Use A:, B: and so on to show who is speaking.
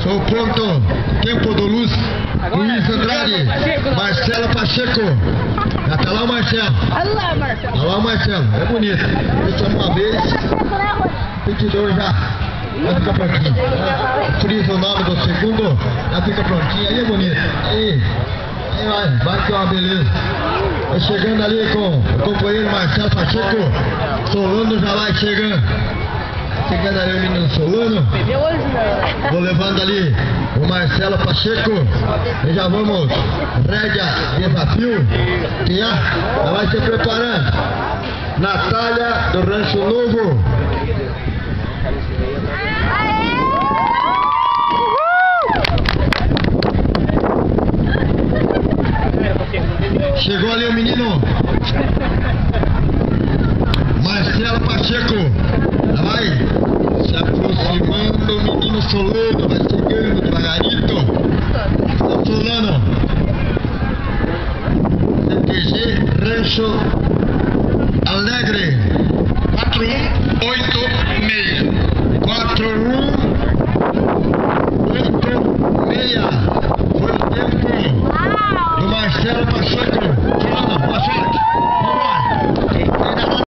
A: O ponto, tempo do Luiz Andrade, Marcelo Pacheco. Até lá o Marcelo. Olha lá o Marcelo, é bonito. Deixa uma vez, 22 já. Já fica prontinho. Frisa o nome do segundo, já fica prontinho. Aí é bonito. Aí vai que é uma beleza. Vai chegando ali com o companheiro Marcelo Pacheco. Solano já vai chegando. Chegando ali o menino Solano. Vou levando ali o Marcelo Pacheco. E já vamos. Rédea, desafio. Já vai se preparando. Natália do Rancho Novo. Chegou ali o menino Marcelo Pacheco. Já vai se aproximando o menino Solano. Vai chegando devagarito. Solano. CTG Rancho Alegre.